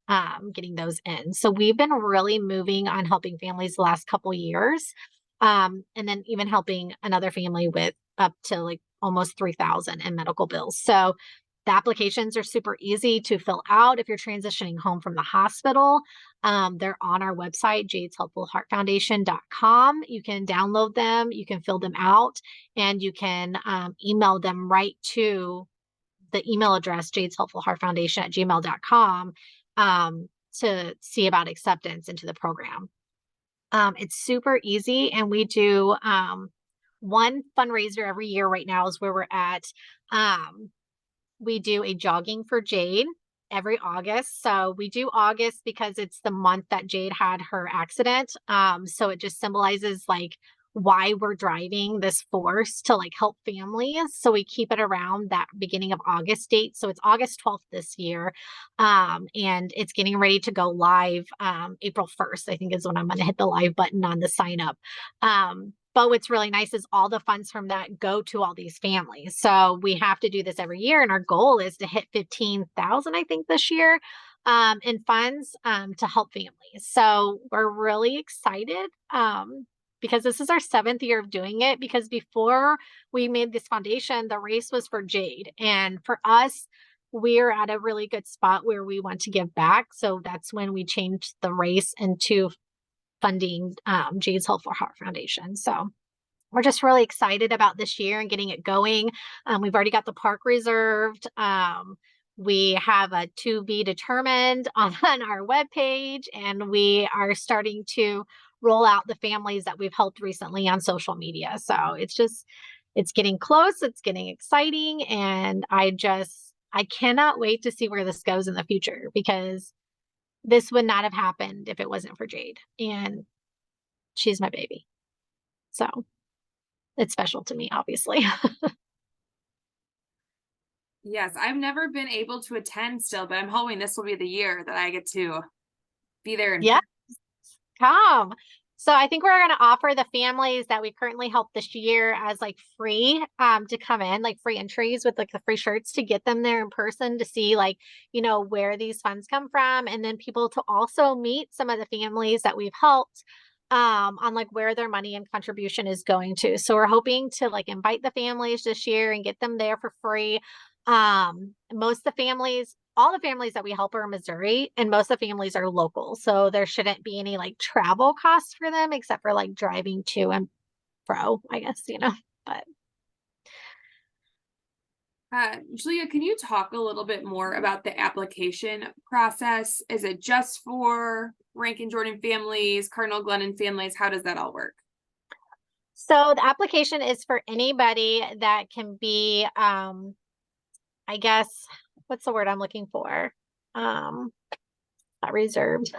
getting those in. So we've been really moving on helping families the last couple years. And then even helping another family with up to like almost 3,000 in medical bills. So the applications are super easy to fill out if you're transitioning home from the hospital. They're on our website, jadeshelpfulheartfoundation.com. You can download them, you can fill them out, and you can email them right to the email address, jadeshelpfulheartfoundation@gmail.com, to see about acceptance into the program. It's super easy, and we do one fundraiser every year right now is where we're at. We do a jogging for Jade every August. So we do August because it's the month that Jade had her accident. So it just symbolizes like why we're driving this force to like help families. So we keep it around that beginning of August date. So it's August 12th this year. And it's getting ready to go live April 1st, I think is when I'm going to hit the live button on the sign up. But what's really nice is all the funds from that go to all these families. So we have to do this every year. And our goal is to hit 15,000, I think, this year in funds to help families. So we're really excited because this is our 7th year of doing it. Because before we made this foundation, the race was for Jade. And for us, we're at a really good spot where we want to give back. So that's when we changed the race into funding Jade's Health for Heart Foundation. So we're just really excited about this year and getting it going. We've already got the park reserved. We have a to be determined on our webpage, and we are starting to roll out the families that we've helped recently on social media. So it's getting close, it's getting exciting, and I cannot wait to see where this goes in the future, because this would not have happened if it wasn't for Jade, and she's my baby. So it's special to me, obviously. Yes, I've never been able to attend still, but I'm hoping this will be the year that I get to be there. Yeah, come. So I think we're going to offer the families that we currently help this year as like free to come in, like free entries with like the free shirts, to get them there in person to see like, you know, where these funds come from. And then people to also meet some of the families that we've helped on like where their money and contribution is going to. So we're hoping to like invite the families this year and get them there for free. Most of the families, all the families that we help are in Missouri, and most of the families are local. So there shouldn't be any like travel costs for them except for like driving to and fro, I guess, you know, but. Julia, can you talk a little bit more about the application process? Is it just for Rankin Jordan families, Cardinal Glennon families? How does that all work? So the application is for anybody that can be, I guess, what's the word I'm looking for? Not reserved.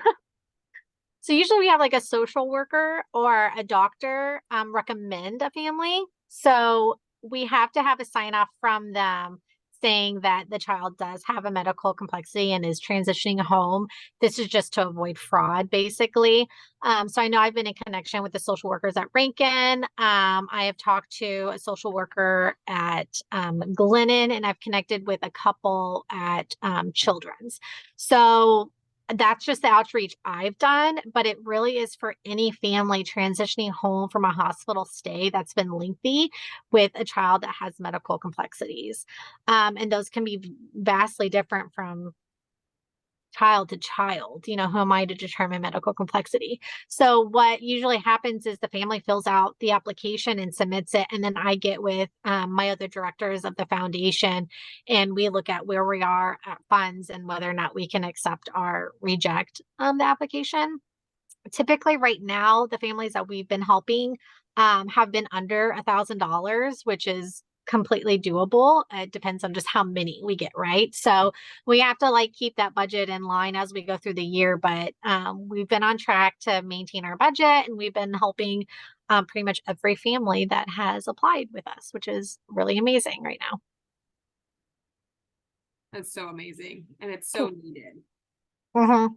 So usually we have like a social worker or a doctor recommend a family. So we have to have a sign off from them saying that the child does have a medical complexity and is transitioning home. This is just to avoid fraud, basically. So I know I've been in connection with the social workers at Rankin. I have talked to a social worker at Glennon, and I've connected with a couple at Children's. So that's just the outreach I've done, but it really is for any family transitioning home from a hospital stay that's been lengthy with a child that has medical complexities. And those can be vastly different from child to child. You know, who am I to determine medical complexity? So what usually happens is the family fills out the application and submits it, and then I get with my other directors of the foundation, and we look at where we are at funds and whether or not we can accept or reject the application. Typically right now, the families that we've been helping have been under $1,000, which is completely doable. It depends on just how many we get, right? So we have to like keep that budget in line as we go through the year, but we've been on track to maintain our budget, and we've been helping pretty much every family that has applied with us, which is really amazing right now. That's so amazing, and it's so needed. Mm-hmm.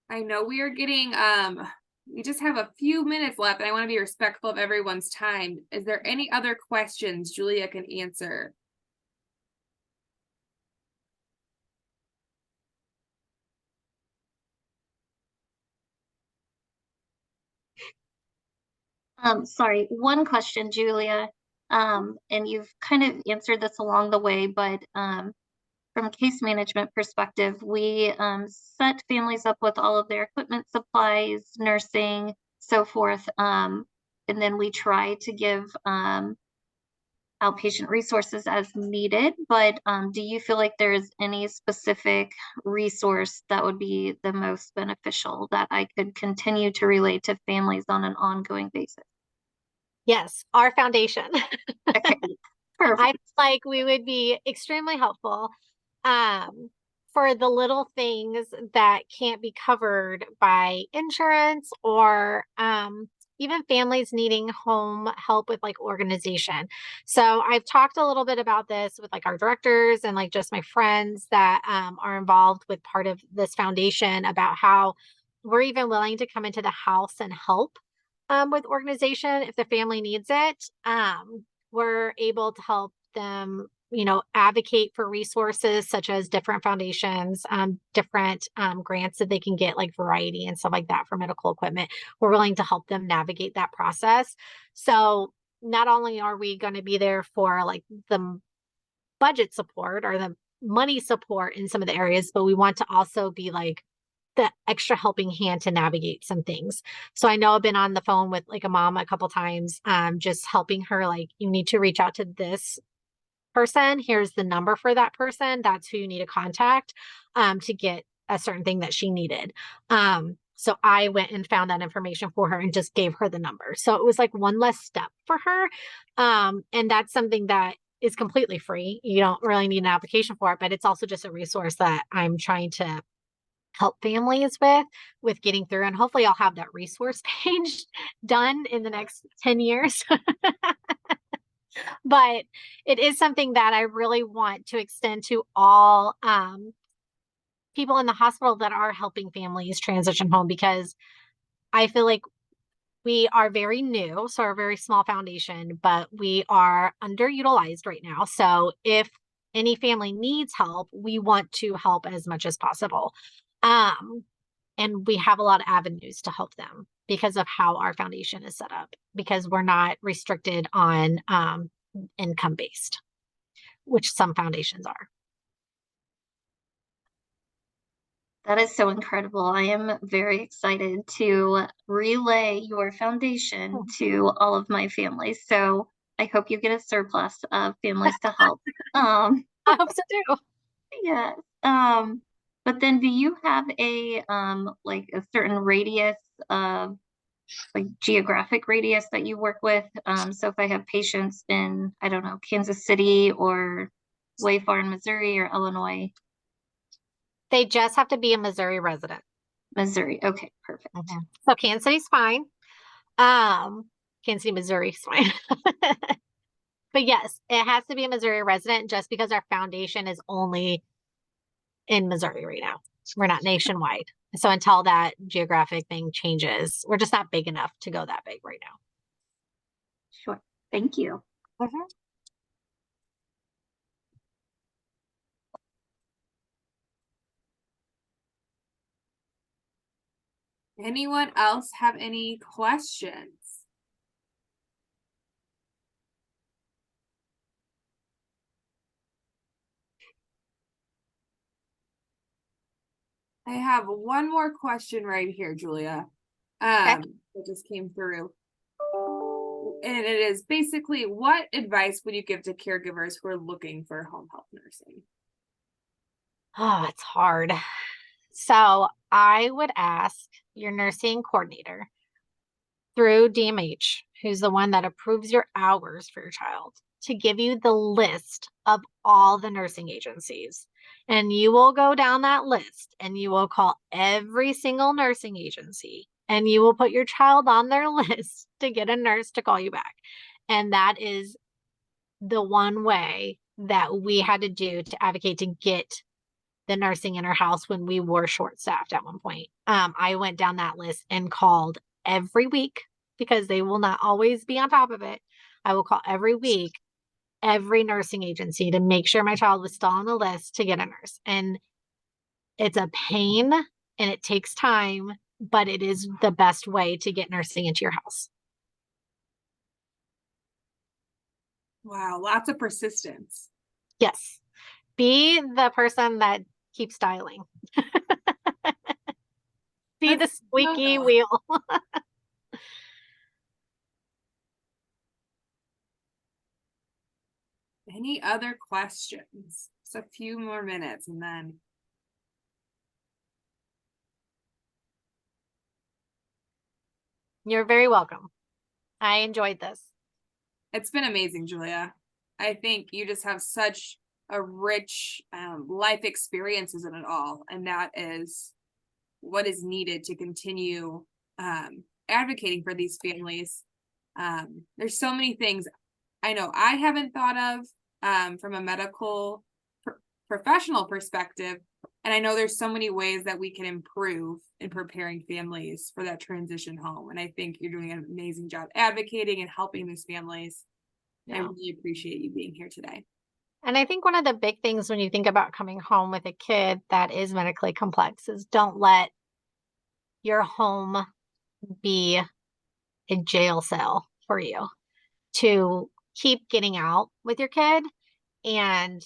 I know we are getting we just have a few minutes left, and I want to be respectful of everyone's time. Is there any other questions Julia can answer? Sorry, one question, Julia. And you've kind of answered this along the way, but from a case management perspective, we set families up with all of their equipment, supplies, nursing, so forth. And then we try to give outpatient resources as needed. But do you feel like there is any specific resource that would be the most beneficial that I could continue to relate to families on an ongoing basis? Yes, our foundation. Okay, I perfect. feel like we would be extremely helpful for the little things that can't be covered by insurance, or even families needing home help with like organization. So I've talked a little bit about this with like our directors and like just my friends that are involved with part of this foundation, about how we're even willing to come into the house and help with organization if the family needs it. We're able to help them, advocate for resources such as different foundations, different grants that they can get, like variety and stuff like that for medical equipment. We're willing to help them navigate that process. So not only are we going to be there for like the budget support or the money support in some of the areas, but we want to also be like the extra helping hand to navigate some things. So I know I've been on the phone with like a mom a couple times, just helping her, like, you need to reach out to this person. Here's the number for that person. That's who you need to contact to get a certain thing that she needed. So I went and found that information for her and just gave her the number. So it was like one less step for her. And that's something that is completely free. You don't really need an application for it, but it's also just a resource that I'm trying to help families with getting through. And hopefully I'll have that resource page done in the next 10 years. But it is something that I really want to extend to all people in the hospital that are helping families transition home, because I feel like we are very new, so we're a very small foundation, but we are underutilized right now. So if any family needs help, we want to help as much as possible. And we have a lot of avenues to help them because of how our foundation is set up, because we're not restricted on income based, which some foundations are. That is so incredible. I am very excited to relay your foundation to all of my families. So I hope you get a surplus of families to help. I hope so too. Yes. But then do you have a like a certain radius of like geographic radius that you work with? So if I have patients in, I don't know, Kansas City or way far in Missouri or Illinois. They just have to be a Missouri resident. Missouri. Okay, perfect. So Kansas City's fine. Kansas City, Missouri's fine. But yes, it has to be a Missouri resident just because our foundation is only in Missouri right now. We're not nationwide. So until that geographic thing changes, we're just not big enough to go that big right now. Sure. Thank you. Anyone else have any questions? I have one more question right here, Julia. That just came through. And it is basically, what advice would you give to caregivers who are looking for home health nursing? Oh, it's hard. So I would ask your nursing coordinator through DMH, who's the one that approves your hours for your child, to give you the list of all the nursing agencies. And you will go down that list and you will call every single nursing agency and you will put your child on their list to get a nurse to call you back. And that is the one way that we had to do to advocate to get the nursing in our house when we were short staffed at one point. I went down that list and called every week, because they will not always be on top of it. I will call every week, every nursing agency to make sure my child was still on the list to get a nurse. And it's a pain and it takes time, but it is the best way to get nursing into your house. Wow, lots of persistence. Yes. Be the person that keeps dialing. Be the squeaky wheel. Any other questions? Just a few more minutes and then. You're very welcome. I enjoyed this. It's been amazing, Julia. I think you just have such a rich life experiences in it all. And that is what is needed to continue advocating for these families. There's so many things I know I haven't thought of from a medical professional perspective, And I know there's so many ways that we can improve in preparing families for that transition home. And I think you're doing an amazing job advocating and helping these families. I Yeah. really appreciate you being here today. And I think one of the big things when you think about coming home with a kid that is medically complex is don't let your home be a jail cell for you, to keep getting out with your kid. And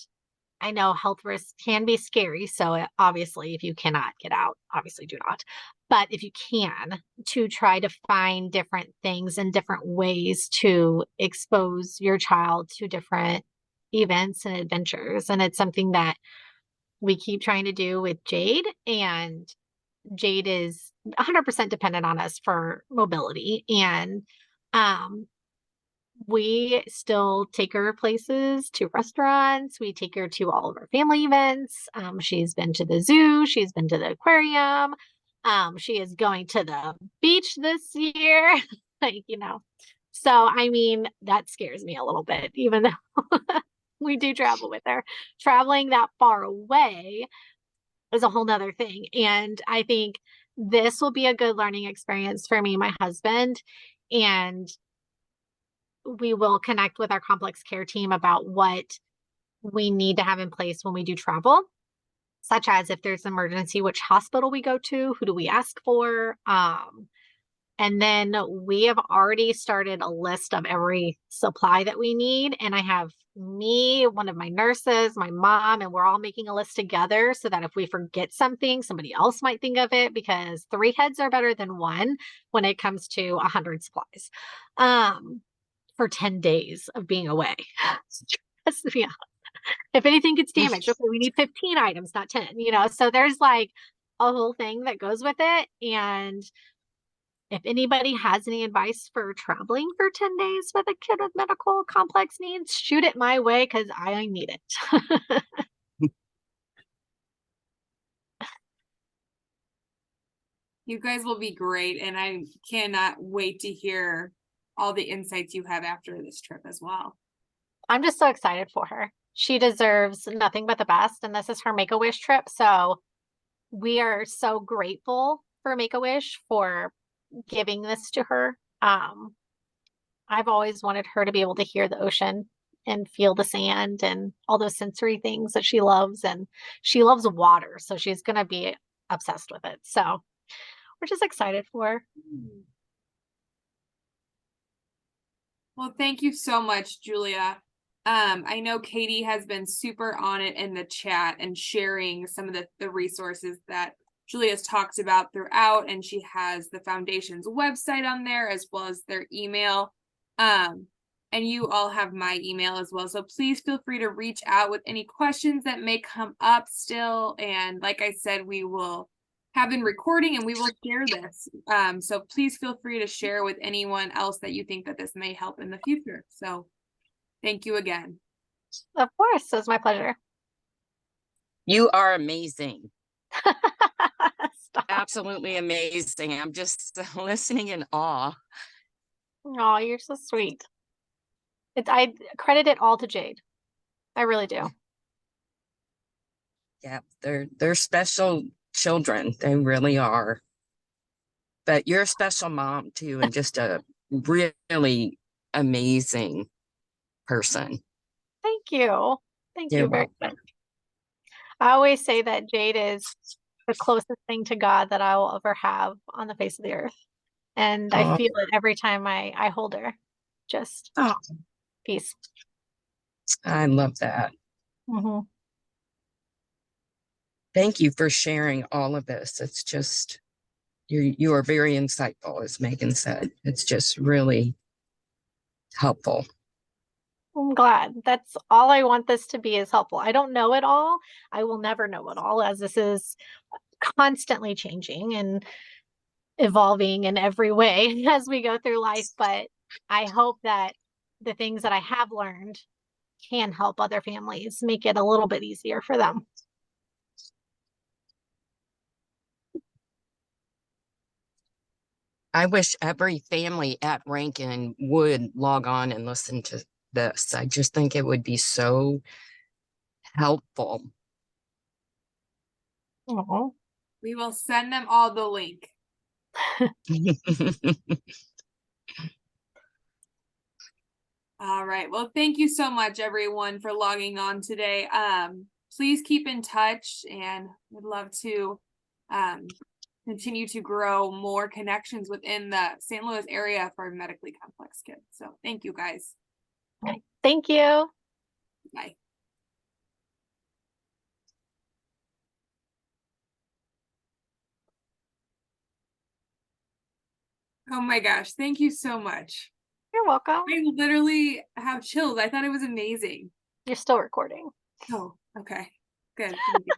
I know health risks can be scary. So obviously, if you cannot get out, obviously do not. But if you can, to try to find different things and different ways to expose your child to different events and adventures. And it's something that we keep trying to do with Jade. And Jade is 100% dependent on us for mobility. And um, we still take her places, to restaurants. We take her to all of our family events. She's been to the zoo. She's been to the aquarium. She is going to the beach this year. Like, So, I mean, that scares me a little bit, even though we do travel with her. Traveling that far away is a whole nother thing. And I think this will be a good learning experience for me and my husband. And we will connect with our complex care team about what we need to have in place when we do travel, such as if there's an emergency, which hospital we go to, who do we ask for? And then we have already started a list of every supply that we need. And I have me, one of my nurses, my mom, and we're all making a list together so that if we forget something, somebody else might think of it, because 3 heads are better than 1 when it comes to 100 supplies. For 10 days of being away. Yeah. If anything gets damaged, okay, we need 15 items, not 10, So there's like a whole thing that goes with it. And if anybody has any advice for traveling for 10 days with a kid with medical complex needs, shoot it my way because I need it. You guys will be great. And I cannot wait to hear all the insights you have after this trip as well. I'm just so excited for her. She deserves nothing but the best. And this is her Make-A-Wish trip. So we are so grateful for Make-A-Wish for giving this to her. I've always wanted her to be able to hear the ocean and feel the sand and all those sensory things that she loves. And she loves water. So she's going to be obsessed with it. So we're just excited for her. Well, thank you so much, Julia. I know Katie has been super on it in the chat and sharing some of the resources that Julia's talked about throughout, and she has the foundation's website on there as well as their email. And you all have my email as well. So please feel free to reach out with any questions that may come up still. And like I said, we will have been recording and we will share this. So please feel free to share with anyone else that you think that this may help in the future. So thank you again. Of course, it was my pleasure. You are amazing. Stop. Absolutely amazing. I'm just listening in awe. Oh, you're so sweet. I credit it all to Jade. I really do. Yeah, they're special children. They really are. But you're a special mom too, and just a really amazing person. Thank you. Thank You're you very welcome. much. I always say that Jade is the closest thing to God that I will ever have on the face of the earth. And I feel it every time I hold her. Just peace. I love that. Mm-hmm. Thank you for sharing all of this. It's just you are very insightful, as Megan said. It's just really helpful. I'm glad. That's all I want this to be, is helpful. I don't know it all. I will never know it all, as this is constantly changing and evolving in every way as we go through life. But I hope that the things that I have learned can help other families make it a little bit easier for them. I wish every family at Rankin would log on and listen to this. I just think it would be so helpful. Oh, We will send them all the link. All right. Well, thank you so much, everyone, for logging on today. Please keep in touch, and we'd love to continue to grow more connections within the St. Louis area for medically complex kids. So thank you, guys. thank you. Bye. Oh my gosh. Thank you so much. You're welcome. I literally have chills. I thought it was amazing. You're still recording. Oh, okay. Good. Thank you.